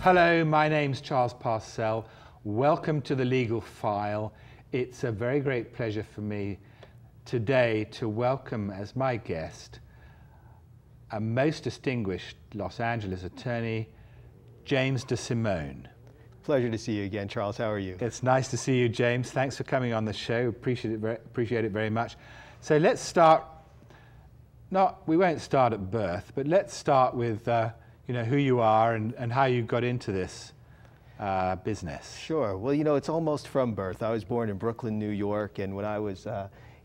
Hello, my name's Charles Parselle. Welcome to the Legal File. It's a very great pleasure for me today to welcome as my guest a most distinguished Los Angeles attorney, James DeSimone. Pleasure to see you again, Charles. How are you? It's nice to see you, James. Thanks for coming on the show. Appreciate it very much. So let's start. We won't start at birth, but let's start with who you are and how you got into this business. Sure. Well, it's almost from birth. I was born in Brooklyn, New York, and when I was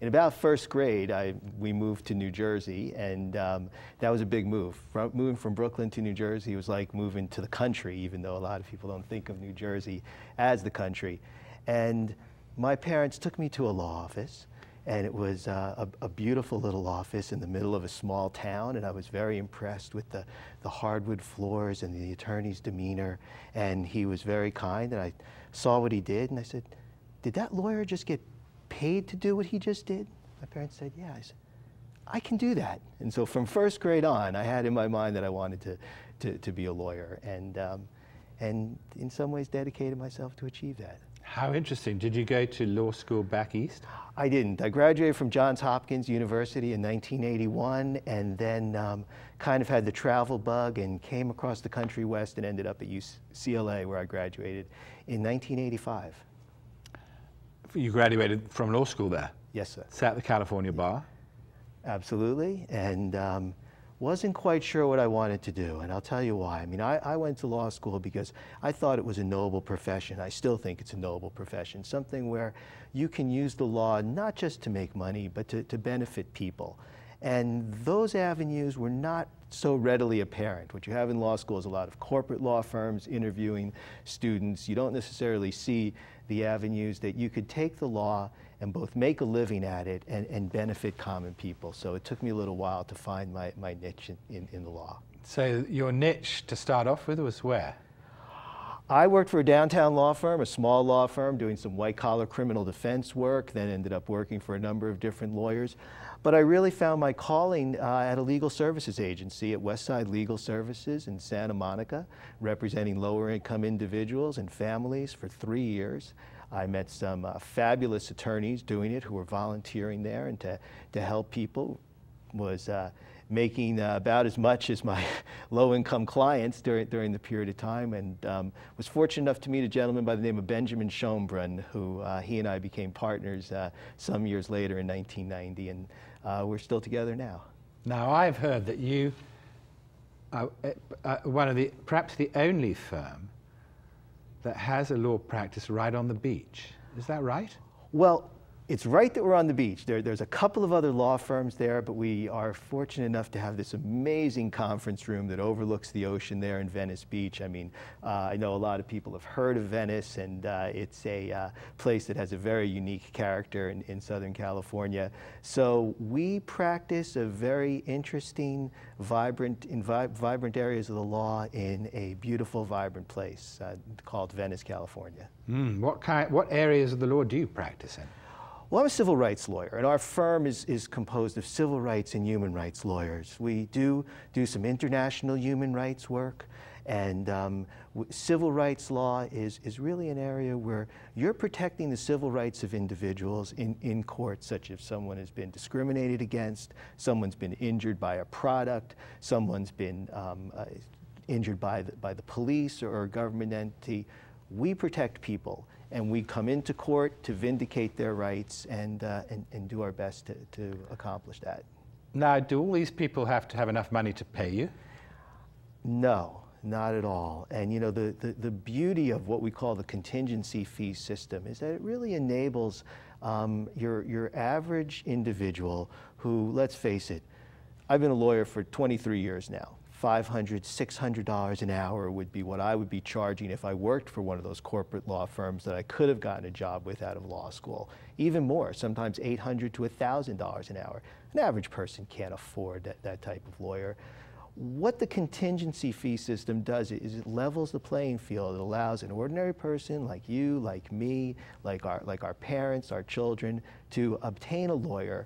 in about first grade, we moved to New Jersey, and that was a big move. Moving from Brooklyn to New Jersey was like moving to the country, even though a lot of people don't think of New Jersey as the country. And my parents took me to a law office, and it was a beautiful little office in the middle of a small town, and I was very impressed with the hardwood floors and the attorney's demeanor, and he was very kind, and I saw what he did, and I said, did that lawyer just get paid to do what he just did? My parents said, yeah. I said, I can do that. And so from first grade on, I had in my mind that I wanted to be a lawyer, and in some ways dedicated myself to achieve that. How interesting. Did you go to law school back east? I didn't. I graduated from Johns Hopkins University in 1981, and then kind of had the travel bug and came across the country west and ended up at UCLA, where I graduated in 1985. You graduated from law school there? Yes, sir. Sat at the California bar? Absolutely, and wasn't quite sure what I wanted to do, and I'll tell you why. I mean, I went to law school because I thought it was a noble profession. I still think it's a noble profession, something where you can use the law not just to make money, but to benefit people. And those avenues were not so readily apparent. What you have in law school is a lot of corporate law firms interviewing students. You don't necessarily see the avenues that you could take the law and both make a living at it and benefit common people. So it took me a little while to find my niche in the law. So your niche to start off with was where? I worked for a downtown law firm, a small law firm, doing some white-collar criminal defense work, then ended up working for a number of different lawyers. But I really found my calling at a legal services agency at Westside Legal Services in Santa Monica, representing lower-income individuals and families for 3 years. I met some fabulous attorneys doing it who were volunteering there, and to help people. Was making about as much as my low-income clients during the period of time, and was fortunate enough to meet a gentleman by the name of Benjamin Schoenbrunn, who he and I became partners some years later in 1990, and we're still together now. Now, I've heard that you are perhaps the only firm that has a law practice right on the beach. Is that right? Well, it's right that we're on the beach. There's a couple of other law firms there, but we are fortunate enough to have this amazing conference room that overlooks the ocean there in Venice Beach. I mean, I know a lot of people have heard of Venice, and it's a place that has a very unique character in Southern California. So we practice a very interesting, vibrant areas of the law in a beautiful, vibrant place called Venice, California. What areas of the law do you practice in? Well, I'm a civil rights lawyer, and our firm is composed of civil rights and human rights lawyers. We do some international human rights work, and civil rights law is really an area where you're protecting the civil rights of individuals in court, such as someone has been discriminated against, someone's been injured by a product, someone's been injured by the police or a government entity. We protect people, and we come into court to vindicate their rights and do our best to accomplish that. Now, do all these people have to have enough money to pay you? No, not at all. And the beauty of what we call the contingency fee system is that it really enables your average individual who, let's face it, I've been a lawyer for 23 years now. $500, $600 an hour would be what I would be charging if I worked for one of those corporate law firms that I could have gotten a job with out of law school. Even more, sometimes $800 to $1,000 an hour. An average person can't afford that type of lawyer. What the contingency fee system does is it levels the playing field. It allows an ordinary person like you, like me, like our parents, our children, to obtain a lawyer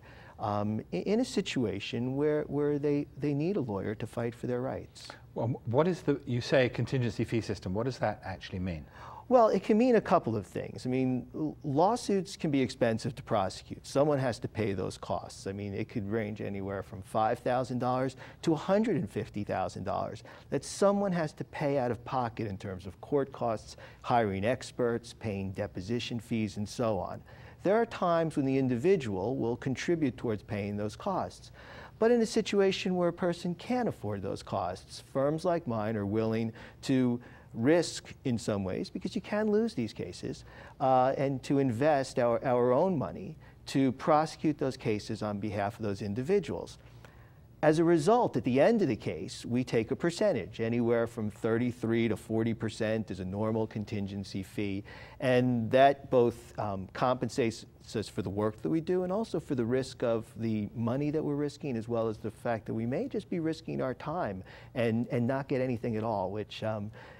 in a situation where they need a lawyer to fight for their rights. Well, what is you say a contingency fee system, what does that actually mean? Well, it can mean a couple of things. I mean, lawsuits can be expensive to prosecute. Someone has to pay those costs. I mean, it could range anywhere from $5,000 to $150,000 that someone has to pay out of pocket in terms of court costs, hiring experts, paying deposition fees, and so on. There are times when the individual will contribute towards paying those costs. But in a situation where a person can't afford those costs, firms like mine are willing to risk in some ways, because you can lose these cases, and to invest our own money to prosecute those cases on behalf of those individuals. As a result, at the end of the case, we take a percentage. Anywhere from 33 to 40% is a normal contingency fee, and that both compensates us for the work that we do and also for the risk of the money that we're risking, as well as the fact that we may just be risking our time and not get anything at all, which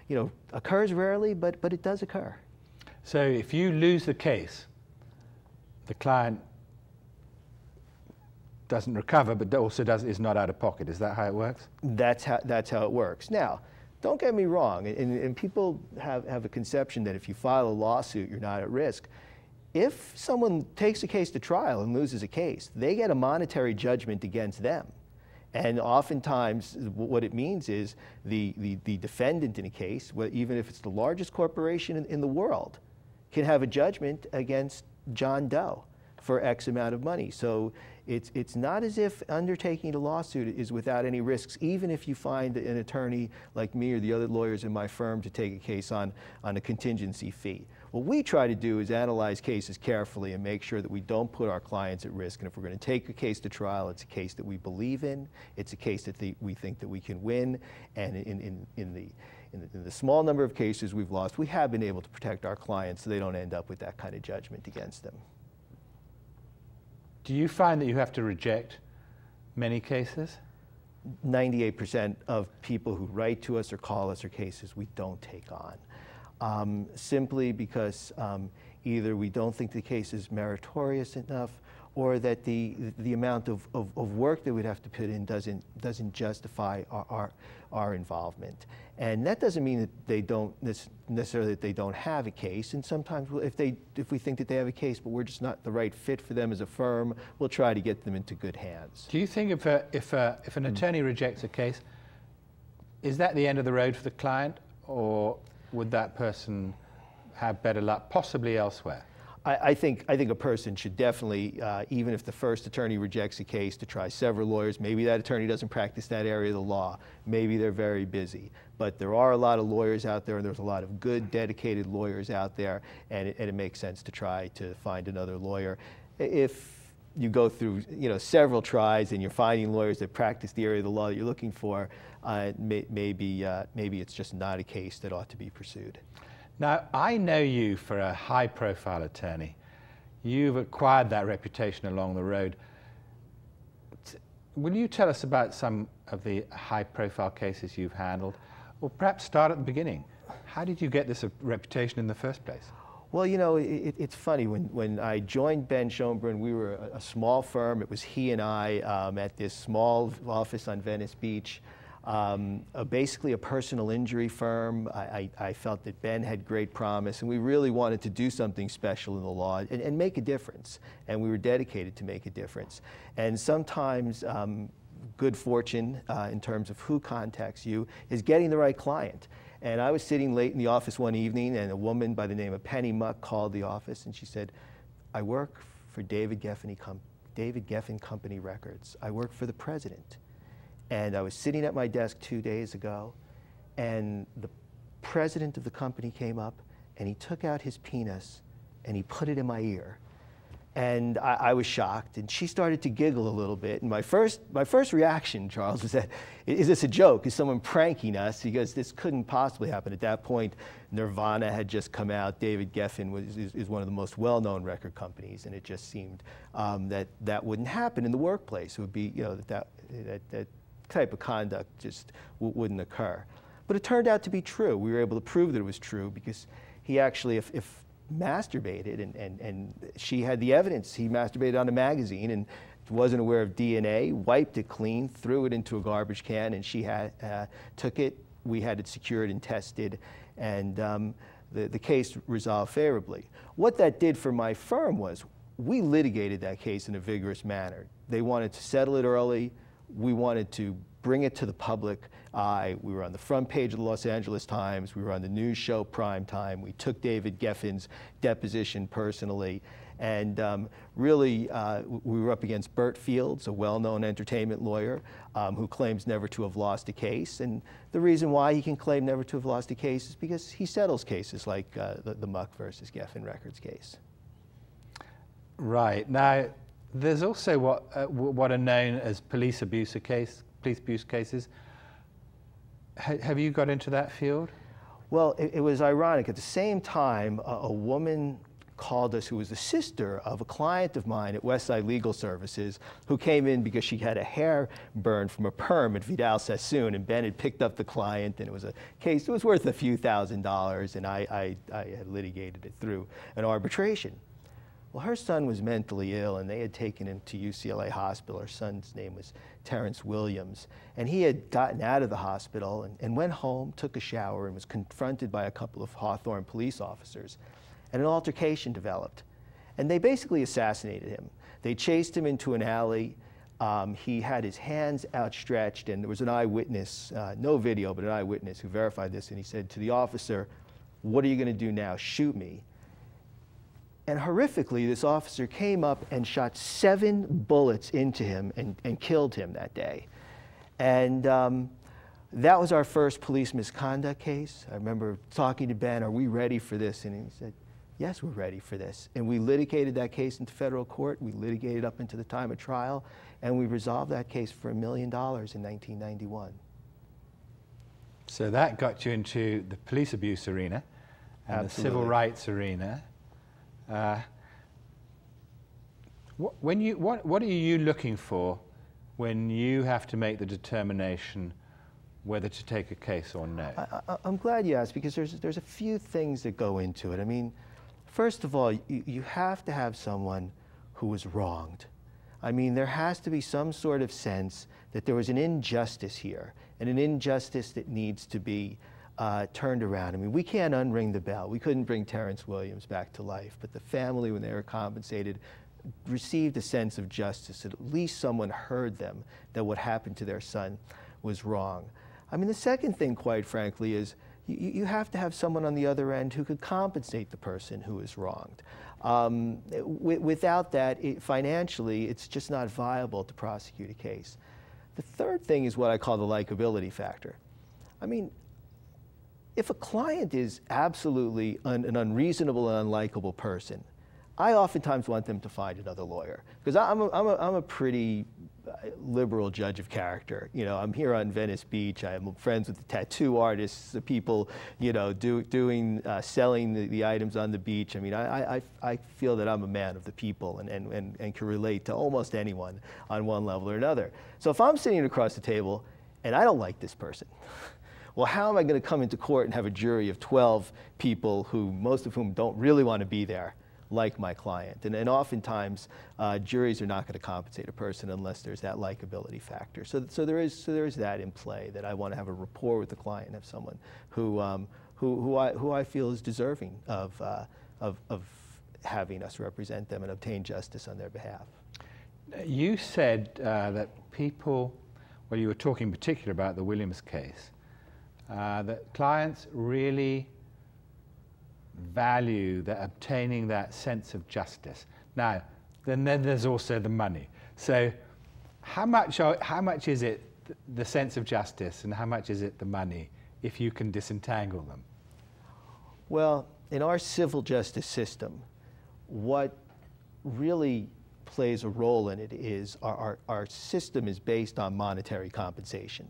you know, occurs rarely, but it does occur. So if you lose the case, the client doesn't recover, but also is not out of pocket. Is that how it works? That's how it works. Now, don't get me wrong, and people have a conception that if you file a lawsuit, you're not at risk. If someone takes a case to trial and loses a case, they get a monetary judgment against them. And oftentimes, what it means is the defendant in a case, even if it's the largest corporation in the world, can have a judgment against John Doe for X amount of money. So it's not as if undertaking a lawsuit is without any risks, even if you find an attorney like me or the other lawyers in my firm to take a case on a contingency fee. What we try to do is analyze cases carefully and make sure that we don't put our clients at risk. And if we're going to take a case to trial, it's a case that we believe in, it's a case that we think that we can win, and in the small number of cases we've lost, we have been able to protect our clients so they don't end up with that kind of judgment against them. Do you find that you have to reject many cases? 98% of people who write to us or call us are cases we don't take on. Simply because either we don't think the case is meritorious enough, or that the amount of work that we'd have to put in doesn't justify our involvement. And that doesn't mean that they don't necessarily that they don't have a case. And sometimes if we think that they have a case, but we're just not the right fit for them as a firm, we'll try to get them into good hands. Do you think if an attorney rejects a case, is that the end of the road for the client, or would that person have better luck, possibly elsewhere? I think a person should definitely, even if the first attorney rejects a case, to try several lawyers. Maybe that attorney doesn't practice that area of the law. Maybe they're very busy. But there are a lot of lawyers out there, and there's a lot of good, dedicated lawyers out there, and it makes sense to try to find another lawyer. If you go through several tries and you're finding lawyers that practice the area of the law that you're looking for, maybe it's just not a case that ought to be pursued. Now, I know you for a high-profile attorney. You've acquired that reputation along the road. Will you tell us about some of the high-profile cases you've handled? Or perhaps start at the beginning. How did you get this reputation in the first place? Well, it's funny. When I joined Ben Schoenbrunn, we were a small firm. It was he and I at this small office on Venice Beach. Basically a personal injury firm. I felt that Ben had great promise, and we really wanted to do something special in the law and make a difference. And we were dedicated to make a difference. And sometimes good fortune in terms of who contacts you is getting the right client. And I was sitting late in the office one evening, and a woman by the name of Penny Muck called the office, and she said, "I work for David Geffen Company Records. I work for the president." And I was sitting at my desk 2 days ago, and the president of the company came up, and he took out his penis, and he put it in my ear. And I was shocked, and she started to giggle a little bit. And my first reaction, Charles, was that, is this a joke? Is someone pranking us? Because this couldn't possibly happen. At that point, Nirvana had just come out. David Geffen is one of the most well-known record companies, and it just seemed that wouldn't happen in the workplace. It would be, that type of conduct just wouldn't occur. But it turned out to be true. We were able to prove that it was true, because he actually, if masturbated, and she had the evidence. He masturbated on a magazine and wasn't aware of DNA, wiped it clean, threw it into a garbage can, and she took it. We had it secured and tested, and the case resolved favorably. What that did for my firm was we litigated that case in a vigorous manner. They wanted to settle it early. We wanted to bring it to the public eye. We were on the front page of the Los Angeles Times. We were on the news show Prime Time. We took David Geffen's deposition personally. And really, we were up against Bert Fields, a well-known entertainment lawyer who claims never to have lost a case. And the reason why he can claim never to have lost a case is because he settles cases like the Muck versus Geffen Records case. Right. Now, there's also what are known as police abuse cases. Have you got into that field? Well, it was ironic. At the same time, a woman called us who was the sister of a client of mine at Westside Legal Services who came in because she had a hair burn from a perm at Vidal Sassoon, and Ben had picked up the client, and it was a case that was worth a few $1,000s, and I had litigated it through an arbitration. Well, her son was mentally ill, and they had taken him to UCLA Hospital. Her son's name was Terrence Williams, and he had gotten out of the hospital and went home, took a shower, and was confronted by a couple of Hawthorne police officers. And an altercation developed. And they basically assassinated him. They chased him into an alley. He had his hands outstretched, and there was an eyewitness, no video, but an eyewitness who verified this, and he said to the officer, "What are you going to do now? Shoot me." And horrifically, this officer came up and shot 7 bullets into him and killed him that day. And that was our first police misconduct case. I remember talking to Ben, "Are we ready for this?" And he said, "Yes, we're ready for this." And we litigated that case into federal court. We litigated up into the time of trial, and we resolved that case for $1 million in 1991. So that got you into the police abuse arena and the civil rights arena. What are you looking for when you have to make the determination whether to take a case or no? I'm glad you asked, because there's a few things that go into it. I mean, first of all, you have to have someone who was wronged. I mean, there has to be some sort of sense that there was an injustice here, and an injustice that needs to be turned around. I mean, we can't unring the bell. We couldn't bring Terrence Williams back to life, but the family, when they were compensated, received a sense of justice, that at least someone heard them, that what happened to their son was wrong. I mean, the second thing, quite frankly, is you have to have someone on the other end who could compensate the person who is wronged. Without that, financially, it's just not viable to prosecute a case. The third thing is what I call the likability factor. I mean, if a client is absolutely an unreasonable and unlikable person, I oftentimes want them to find another lawyer, because I'm a pretty liberal judge of character. You know, I'm here on Venice Beach. I'm friends with the tattoo artists, the people, you know, selling the items on the beach. I mean, I feel that I'm a man of the people and can relate to almost anyone on one level or another. So if I'm sitting across the table and I don't like this person, well, how am I going to come into court and have a jury of 12 people who, most of whom don't really want to be there, like my client? And oftentimes, juries are not going to compensate a person unless there's that likability factor. So there is that in play, that I want to have a rapport with the client and have someone who I feel is deserving of having us represent them and obtain justice on their behalf. You said that people, well, you were talking in particular about the Williams case, that clients really value obtaining that sense of justice. Now, then there's also the money. So how much is it the sense of justice, and how much is it the money, if you can disentangle them? Well, in our civil justice system, what really plays a role in it is our system is based on monetary compensation.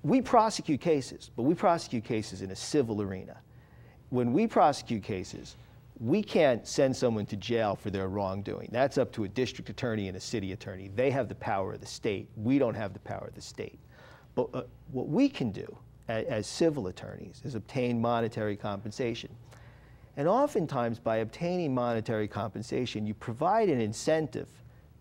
We prosecute cases, but we prosecute cases in a civil arena. When we prosecute cases, we can't send someone to jail for their wrongdoing. That's up to a district attorney and a city attorney. They have the power of the state. We don't have the power of the state. But what we can do as civil attorneys is obtain monetary compensation. And oftentimes, by obtaining monetary compensation, you provide an incentive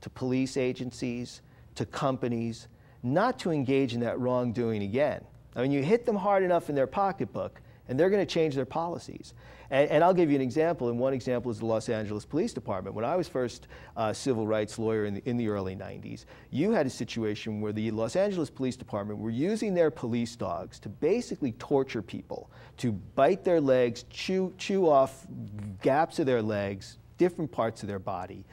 to police agencies, to companies, not to engage in that wrongdoing again. I mean, you hit them hard enough in their pocketbook, and they're going to change their policies. And I'll give you an example, and one example is the Los Angeles Police Department. When I was first a civil rights lawyer in the early 90s, you had a situation where the Los Angeles Police Department were using their police dogs to basically torture people, to bite their legs, chew off gaps of their legs, different parts of their body,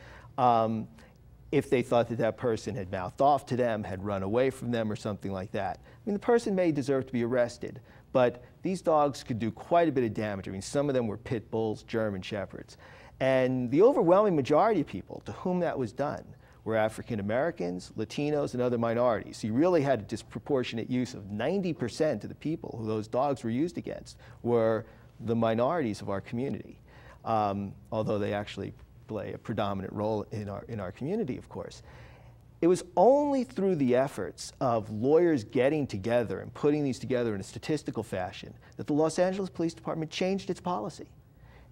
if they thought that that person had mouthed off to them, had run away from them, or something like that. I mean, the person may deserve to be arrested, but these dogs could do quite a bit of damage. I mean, some of them were pit bulls, German shepherds. And the overwhelming majority of people to whom that was done were African Americans, Latinos, and other minorities. So you really had a disproportionate use of 90% of the people who those dogs were used against were the minorities of our community, although they actually play a predominant role in our community, of course. It was only through the efforts of lawyers getting together and putting these together in a statistical fashion that the Los Angeles Police Department changed its policy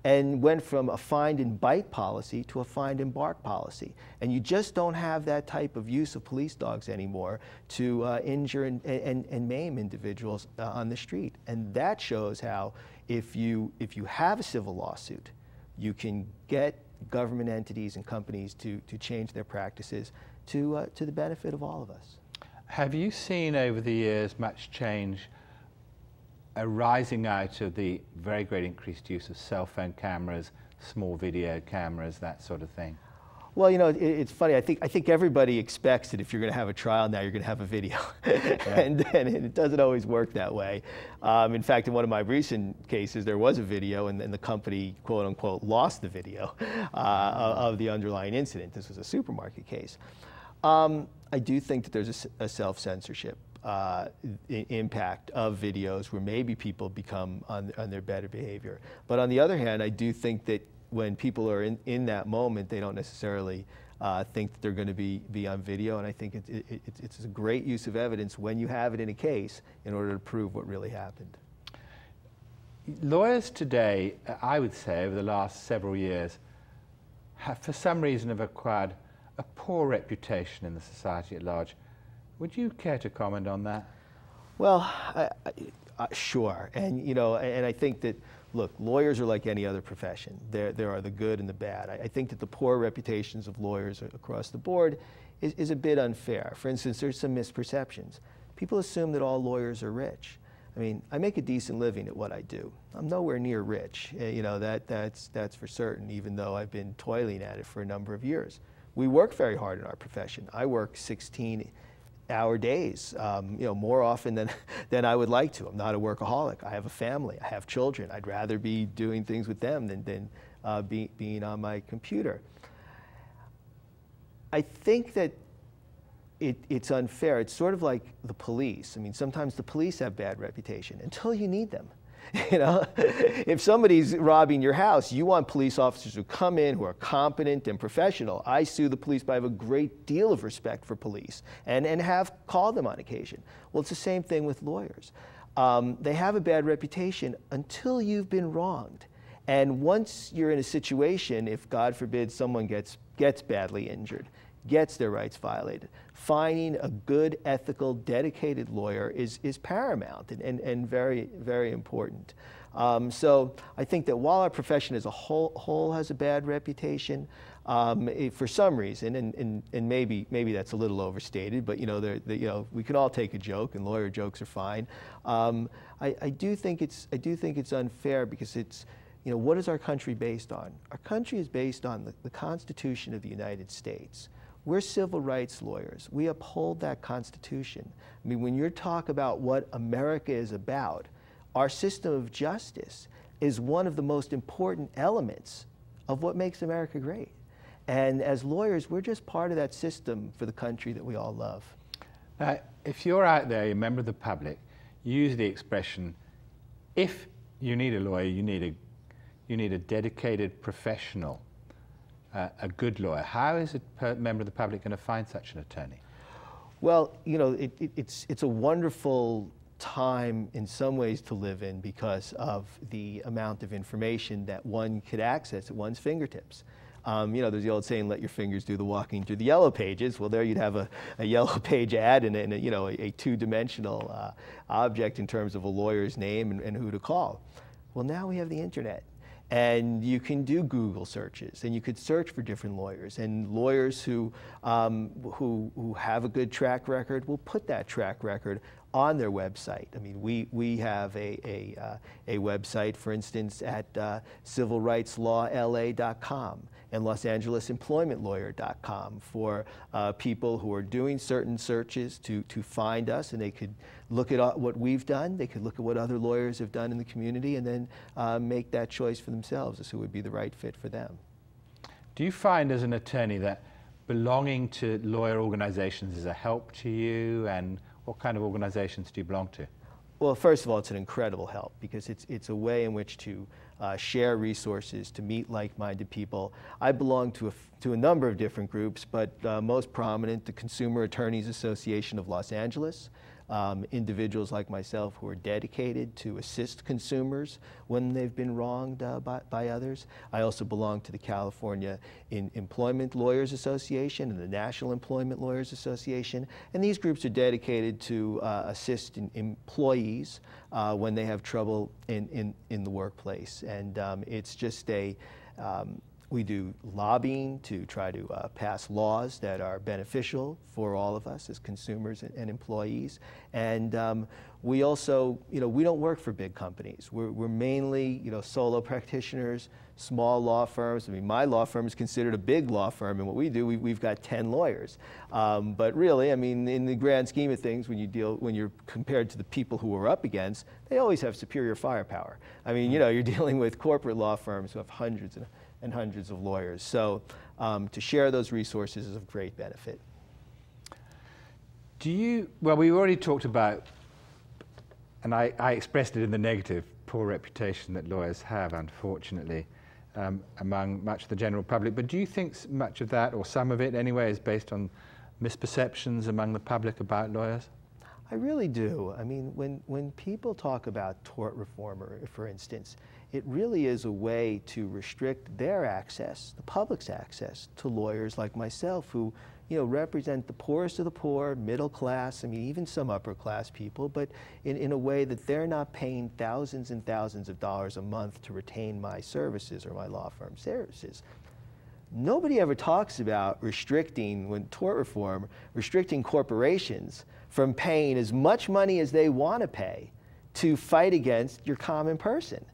and went from a find and bite policy to a find and bark policy. And you just don't have that type of use of police dogs anymore to injure and maim individuals on the street. And that shows how if you have a civil lawsuit, you can get government entities and companies to change their practices to the benefit of all of us. Have you seen over the years much change arising out of the very great increased use of cell phone cameras, small video cameras, that sort of thing? Well, you know, it's funny. I think everybody expects that if you're going to have a trial now, you're going to have a video, and it doesn't always work that way. In fact, in one of my recent cases, there was a video, and then the company, quote unquote, lost the video of the underlying incident. This was a supermarket case. I do think that there's a self-censorship impact of videos where maybe people become on their better behavior. But on the other hand, I do think that when people are in that moment, they don't necessarily think that they're going to be on video. And I think it's a great use of evidence when you have it in a case in order to prove what really happened. Lawyers today, I would say, over the last several years, have for some reason have acquired a poor reputation in the society at large. Would you care to comment on that? Well, sure. And, you know, and I think that, look, lawyers are like any other profession. There are the good and the bad. I think that the poor reputations of lawyers across the board is a bit unfair. For instance, there's some misperceptions. People assume that all lawyers are rich. I mean, I make a decent living at what I do. I'm nowhere near rich. You know, that's for certain, even though I've been toiling at it for a number of years. We work very hard in our profession. I work 16-hour days, you know, more often than I would like to. I'm not a workaholic. I have a family. I have children. I'd rather be doing things with them than being on my computer. I think that it's unfair. It's sort of like the police. I mean, sometimes the police have bad reputation until you need them. You know, if somebody's robbing your house, you want police officers who come in, who are competent and professional. I sue the police, but I have a great deal of respect for police and have called them on occasion. Well, it's the same thing with lawyers. They have a bad reputation until you've been wronged. And once you're in a situation, if God forbid someone gets badly injured, gets their rights violated, finding a good, ethical, dedicated lawyer is paramount and very, very important. So I think that while our profession as a whole has a bad reputation, for some reason, and maybe that's a little overstated, but you know, we can all take a joke, and lawyer jokes are fine. I do think it's unfair because it's, you know, what is our country based on? Our country is based on the Constitution of the United States. We're civil rights lawyers. We uphold that Constitution. I mean, when you talk about what America is about, our system of justice is one of the most important elements of what makes America great. And as lawyers, we're just part of that system for the country that we all love. Now, if you're out there, you're a member of the public, use the expression, if you need a lawyer, you need a dedicated professional. A good lawyer. How is a member of the public going to find such an attorney? Well, you know, it's a wonderful time in some ways to live in because of the amount of information that one could access at one's fingertips. You know, there's the old saying, let your fingers do the walking through the yellow pages. Well, there you'd have a yellow page ad and you know, a two-dimensional object in terms of a lawyer's name and who to call. Well, now we have the internet. And you can do Google searches, and you could search for different lawyers. And lawyers who have a good track record will put that track record on their website. I mean, we have a website, for instance, at civilrightslawla.com and LosAngelesEmploymentLawyer.com for people who are doing certain searches to find us, and they could look at what we've done, they could look at what other lawyers have done in the community, and then make that choice for themselves as who would be the right fit for them. Do you find as an attorney that belonging to lawyer organizations is a help to you, and what kind of organizations do you belong to? Well, first of all, it's an incredible help because it's a way in which to share resources, to meet like-minded people. I belong to a number of different groups, but most prominent, the Consumer Attorneys Association of Los Angeles. Individuals like myself who are dedicated to assist consumers when they've been wronged by others. I also belong to the California Employment Lawyers Association and the National Employment Lawyers Association, and these groups are dedicated to assist employees when they have trouble in the workplace. And it's just we do lobbying to try to pass laws that are beneficial for all of us as consumers and employees. And we also, you know, we don't work for big companies. We're mainly, you know, solo practitioners, small law firms. I mean, my law firm is considered a big law firm, and what we do, we've got 10 lawyers. But really, I mean, in the grand scheme of things, when you're compared to the people who we're up against, they always have superior firepower. I mean, you know, you're dealing with corporate law firms who have hundreds and hundreds of lawyers. So to share those resources is of great benefit. Well, we already talked about, and I expressed it in the negative, poor reputation that lawyers have, unfortunately, among much of the general public. But do you think much of that, or some of it anyway, is based on misperceptions among the public about lawyers? I really do. I mean, when people talk about tort reform, for instance, it really is a way to restrict their access, the public's access, to lawyers like myself who, you know, represent the poorest of the poor, middle class, I mean, even some upper class people, but in a way that they're not paying thousands and thousands of dollars a month to retain my services or my law firm's services. Nobody ever talks about restricting, when tort reform, restricting corporations from paying as much money as they want to pay to fight against your common person.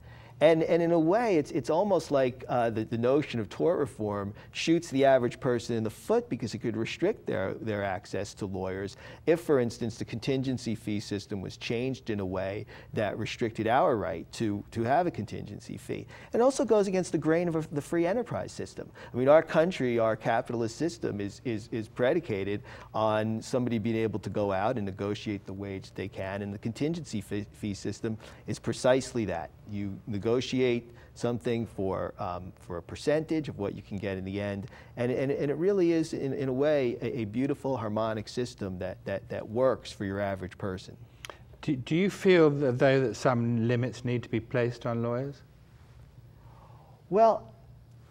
And in a way, it's almost like the notion of tort reform shoots the average person in the foot because it could restrict their access to lawyers if, for instance, the contingency fee system was changed in a way that restricted our right to have a contingency fee. It also goes against the grain of the free enterprise system. I mean, our country, our capitalist system is predicated on somebody being able to go out and negotiate the wage they can, and the contingency fee system is precisely that. You negotiate something for a percentage of what you can get in the end, and it really is, in a way, a beautiful harmonic system that works for your average person. Do you feel though that some limits need to be placed on lawyers? Well,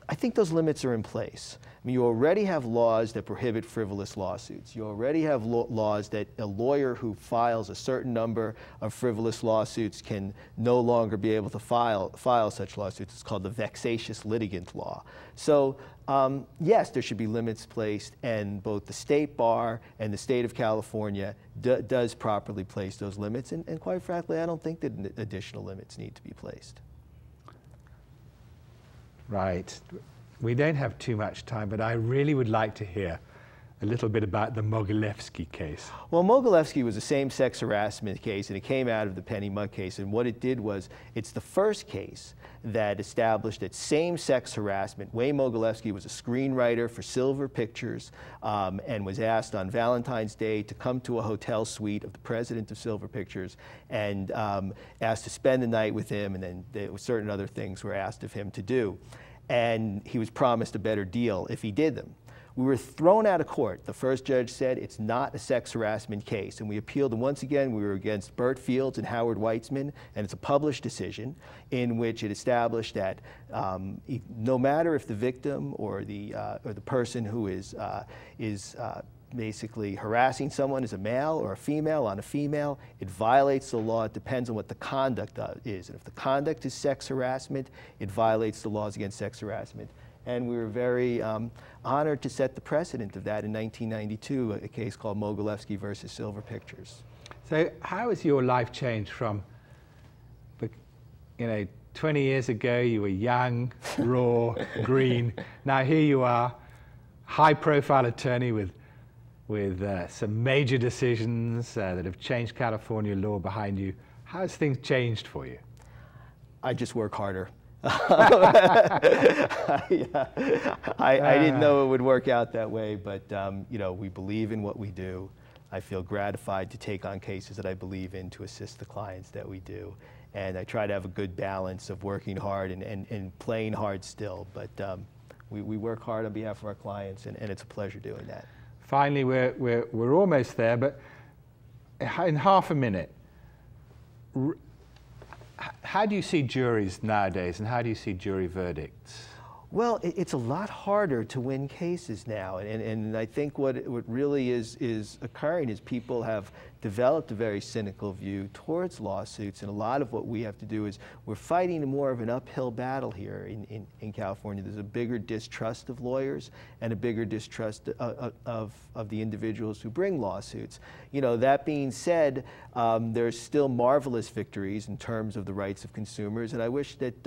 I think those limits are in place. I mean, you already have laws that prohibit frivolous lawsuits. You already have laws that a lawyer who files a certain number of frivolous lawsuits can no longer be able to file such lawsuits. It's called the vexatious litigant law. So yes, there should be limits placed, and both the state bar and the state of California does properly place those limits. And quite frankly, I don't think that additional limits need to be placed. Right. We don't have too much time, but I really would like to hear a little bit about the Mogilevsky case. Well, Mogilevsky was a same-sex harassment case, and it came out of the Penny Mug case. And what it did was, it's the first case that established that same-sex harassment. Wayne Mogilevsky was a screenwriter for Silver Pictures and was asked on Valentine's Day to come to a hotel suite of the president of Silver Pictures and asked to spend the night with him, and then certain other things were asked of him to do. And he was promised a better deal if he did them. We were thrown out of court. The first judge said it's not a sex harassment case, and we appealed, and once again we were against Burt Fields and Howard Weitzman, and it's a published decision in which it established that no matter if the victim or the person who is basically harassing someone is a male or a female on a female, it violates the law. It depends on what the conduct is. And if the conduct is sex harassment, it violates the laws against sex harassment. And we were very honored to set the precedent of that in 1992, a case called Mogilevsky versus Silver Pictures. So how has your life changed from, 20 years ago you were young, raw, green. Now here you are, high-profile attorney with some major decisions that have changed California law behind you. How has things changed for you? I just work harder. I didn't know it would work out that way, but we believe in what we do. I feel gratified to take on cases that I believe in to assist the clients that we do. And I try to have a good balance of working hard and playing hard still. But we work hard on behalf of our clients, and it's a pleasure doing that. Finally, we're almost there, but in half a minute, how do you see juries nowadays, and how do you see jury verdicts? Well, it's a lot harder to win cases now, and I think what really is occurring is people have developed a very cynical view towards lawsuits, and a lot of what we have to do is we're fighting more of an uphill battle here in California. There's a bigger distrust of lawyers and a bigger distrust of the individuals who bring lawsuits. That being said, there's still marvelous victories in terms of the rights of consumers, and I wish that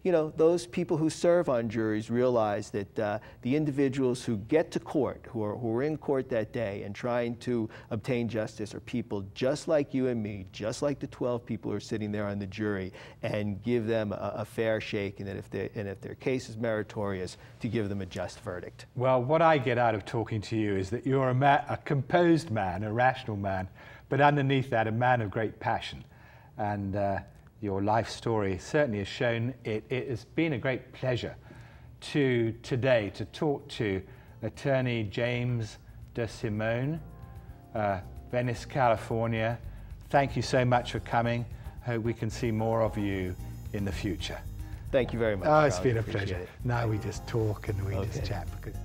those people who serve on juries realize that the individuals who get to court, who are in court that day and trying to obtain justice, are people just like you and me, just like the 12 people who are sitting there on the jury, and give them a fair shake, and that if their case is meritorious, to give them a just verdict. Well, what I get out of talking to you is that you're a composed man, a rational man, but underneath that, a man of great passion. And your life story certainly has shown it. It has been a great pleasure today to talk to attorney James DeSimone, Venice, California. Thank you so much for coming. Hope we can see more of you in the future. Thank you very much. Oh, it's Charles. been a pleasure. Now we just talk and we just chat. Because